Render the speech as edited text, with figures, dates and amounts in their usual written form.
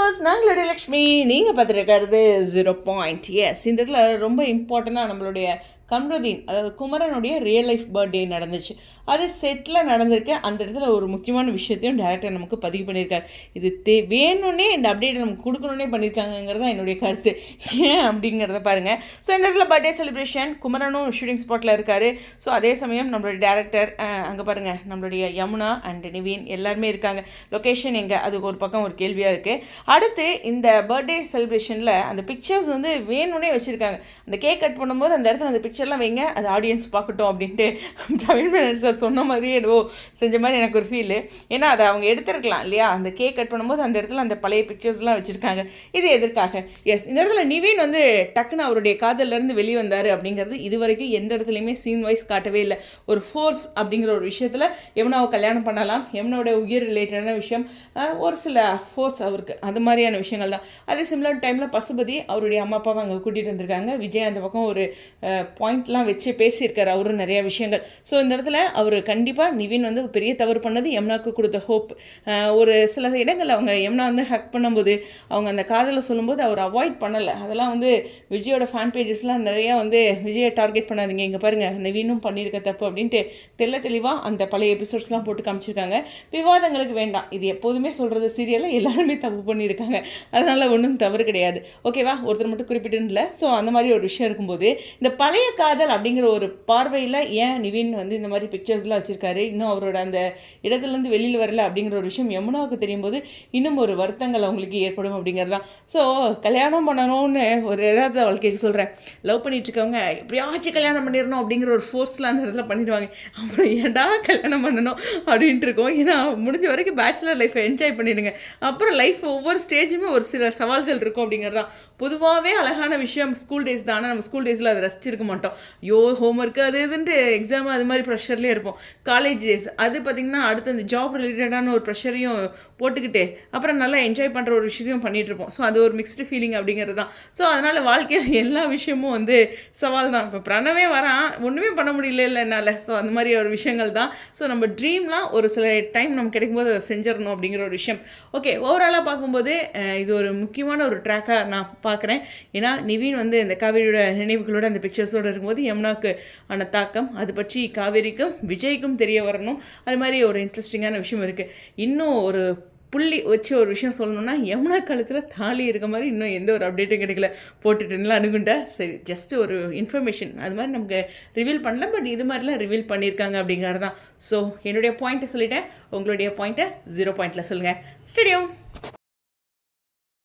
Viewers, நாங்களுடைய Lakshmi. நீங்கள் பார்த்துருக்கிறது 0 point. S, இந்த இடத்துல ரொம்ப இம்பார்ட்டண்ட்டாக நம்மளுடைய கம்ருதீன், அதாவது குமரனுடைய ரியல் லைஃப் பர்த்டே நடந்துச்சு. அது செட்டில் நடந்திருக்கு. அந்த இடத்துல ஒரு முக்கியமான விஷயத்தையும் டேரக்டர் நமக்கு பதிவு பண்ணியிருக்காரு. இது வேணும்னே இந்த அப்டேட்டை நமக்கு கொடுக்கணுன்னே பண்ணியிருக்காங்கிறது தான் என்னுடைய கருத்து. ஏன் அப்படிங்கிறத பாருங்கள். ஸோ இந்த இடத்துல பர்த்டே செலிப்ரேஷன், குமரனும் ஷூட்டிங் ஸ்பாட்டில் இருக்கார். ஸோ அதே சமயம் நம்மளுடைய டேரக்டர் அங்கே பாருங்கள், நம்மளுடைய யமுனா அண்ட் நிவீன் எல்லாருமே இருக்காங்க. லொக்கேஷன் எங்கே, அதுக்கு ஒரு பக்கம் ஒரு கேள்வியாக இருக்குது. அடுத்து இந்த பர்த்டே செலிப்ரேஷனில் அந்த பிக்சர்ஸ் வந்து வேணும்னே வச்சுருக்காங்க. அந்த கேக் கட் பண்ணும்போது அந்த இடத்துல அந்த பிக்சர்லாம் வைங்க, அது ஆடியன்ஸ் பார்க்கட்டும் அப்படின்ட்டு பிரவீன் மேனன் சார் சொன்ன மாதிரியே ஏதோ செஞ்ச மாதிரி எனக்கு ஒரு ஃபீலு. ஏன்னா அதை அவங்க எடுத்துருக்கலாம் இல்லையா, அந்த கேக் கட் பண்ணும்போது அந்த இடத்துல அந்த பழைய பிக்சர்ஸ்லாம் வச்சுருக்காங்க. இது எதற்காக? எஸ், இந்த இடத்துல நிவீன் வந்து டக்குன்னு அவருடைய காதல்லேருந்து வெளியே வந்தார் அப்படிங்கிறது இது வரைக்கும் எந்த இடத்துலையுமே சீன் வைஸ் காட்டவே இல்லை. ஒரு ஃபோர்ஸ் அப்படிங்கிற ஒரு விஷயத்தில் யமுனாவை கல்யாணம் பண்ணலாம், யமுனாவோட உயிர் ரிலேட்டடான விஷயம், ஒரு சில ஃபோர்ஸ் அவருக்கு, அது மாதிரியான விஷயங்கள் தான். அதே சிமிலர் டைமில் பசுபதி அவருடைய அம்மா அப்பாவை அங்கே கூட்டிகிட்டு வந்திருக்காங்க. விஜய் அந்த பக்கம் ஒரு பாயிண்ட்லாம் வச்சு பேசியிருக்காரு அவரும் நிறையா விஷயங்கள். ஸோ இந்த இடத்துல அவர் கண்டிப்பாக நிவின் வந்து பெரிய தவறு பண்ணது யமுனாவுக்கு கொடுத்த ஹோப். ஒரு சில இடங்கள் அவங்க யமுனா வந்து ஹக் பண்ணும்போது அவங்க அந்த காதலை சொல்லும்போது அவர் அவாய்ட் பண்ணலை. அதெல்லாம் வந்து விஜயோட ஃபேன் பேஜஸ்லாம் நிறையா வந்து விஜயை டார்கெட் பண்ணாதீங்க, இங்கே பாருங்கள் நிவினும் பண்ணியிருக்க தப்பு அப்படின்ட்டு தெளிவாக அந்த பழைய எபிசோட்ஸ்லாம் போட்டு காமிச்சிருக்காங்க. விவாதங்களுக்கு வேண்டாம், இது எப்போதுமே சொல்கிறது சீரியலில் எல்லாருமே தப்பு பண்ணியிருக்காங்க, அதனால் ஒன்றும் தவறு கிடையாது. ஓகேவா, ஒருத்தர் மட்டும் குறிப்பிட்டு இல்லை. ஸோ அந்த மாதிரி ஒரு விஷயம் இருக்கும்போது இந்த பழைய காதல் அப்படிங்கிற ஒரு பார்வையில் ஏன் நிவின் வந்து இந்த மாதிரி பிக்சர்ஸ்லாம் வச்சுருக்காரு, இன்னும் அவரோட அந்த இடத்துலேருந்து வெளியில் வரல அப்படிங்கிற ஒரு விஷயம் யமுனாவுக்கு தெரியும் போது இன்னும் ஒரு வருத்தங்கள் அவங்களுக்கு ஏற்படும் அப்படிங்கிறது தான். ஸோ கல்யாணம் பண்ணணும்னு ஒரு ஏதாவது வாழ்க்கைக்கு சொல்கிறேன், லவ் பண்ணிட்டுருக்கவங்க எப்படியாச்சும் கல்யாணம் பண்ணிடணும் அப்படிங்கிற ஒரு ஃபோர்ஸில் அந்த இடத்துல பண்ணிடுவாங்க. அப்புறம் ஏன்டா கல்யாணம் பண்ணணும் அப்படின்ட்டு இருக்கோம். ஏன்னா முடிஞ்ச வரைக்கும் பேச்சுலர் லைஃப்பை என்ஜாய் பண்ணிடுங்க. அப்புறம் லைஃப் ஒவ்வொரு ஸ்டேஜுமே ஒரு சில சவால்கள் இருக்கும் அப்படிங்கிறது தான். பொதுவாகவே அழகான விஷயம் ஸ்கூல் டேஸ் தான். ஆனால் நம்ம ஸ்கூல் டேஸில் அதை ரசிச்சிருக்க மாட்டோம். ஹோம்ஒர்க்கு அது இதுன்ட்டு எக்ஸாம் அது மாதிரி ப்ரெஷர்லேயே இருப்போம். காலேஜ் டேஸ் அது பார்த்திங்கன்னா அடுத்து அந்த ஜாப் ரிலேட்டடான ஒரு ப்ரெஷரையும் போட்டுக்கிட்டு அப்புறம் நல்லா என்ஜாய் பண்ணுற ஒரு விஷயத்தையும் பண்ணிகிட்ருப்போம். ஸோ அது ஒரு மிக்ஸ்டு ஃபீலிங் அப்படிங்கிறது தான். ஸோ அதனால் வாழ்க்கையில் எல்லா விஷயமும் வந்து சவால் தான். இப்போ பிரணவே வரான், ஒன்றுமே பண்ண முடியல இல்லை என்னால். ஸோ அந்த மாதிரி ஒரு விஷயங்கள் தான். ஸோ நம்ம ட்ரீம்லாம் ஒரு சில டைம் நம்ம கிடைக்கும்போது அதை செஞ்சிடணும் அப்படிங்கிற ஒரு விஷயம். ஓகே, ஓவராலாக பார்க்கும்போது இது ஒரு முக்கியமான ஒரு ட்ராக்காக நான் பார்க்குறேன். ஏன்னா நிவீன் வந்து இந்த காவேரியோட நினைவுகளோட அந்த பிக்சர்ஸோடு இருக்கும்போது யமுனாவுக்கு ஆன தாக்கம் அது பற்றி காவேரிக்கும் விஜய்க்கும் தெரிய வரணும். அது மாதிரி ஒரு இன்ட்ரெஸ்டிங்கான விஷயம் இருக்குது. இன்னும் ஒரு புள்ளி வச்சு ஒரு விஷயம் சொல்லணும்னா, யமுனா காலத்தில் தாலி இருக்க மாதிரி இன்னும் எந்த ஒரு அப்டேட்டும் கிடைக்கல. போட்டுட்டுலாம் அணுகுண்டா சரி, ஜஸ்ட் ஒரு இன்ஃபர்மேஷன் அது மாதிரி நமக்கு ரிவீல் பண்ணல. பட் இது மாதிரிலாம் ரிவீல் பண்ணியிருக்காங்க அப்படிங்கிறது தான். ஸோ என்னுடைய பாயிண்ட்டை சொல்லிட்டேன், உங்களுடைய பாயிண்ட்டை 0 பாயிண்டில் சொல்லுங்கள். ஸ்டேடியம்.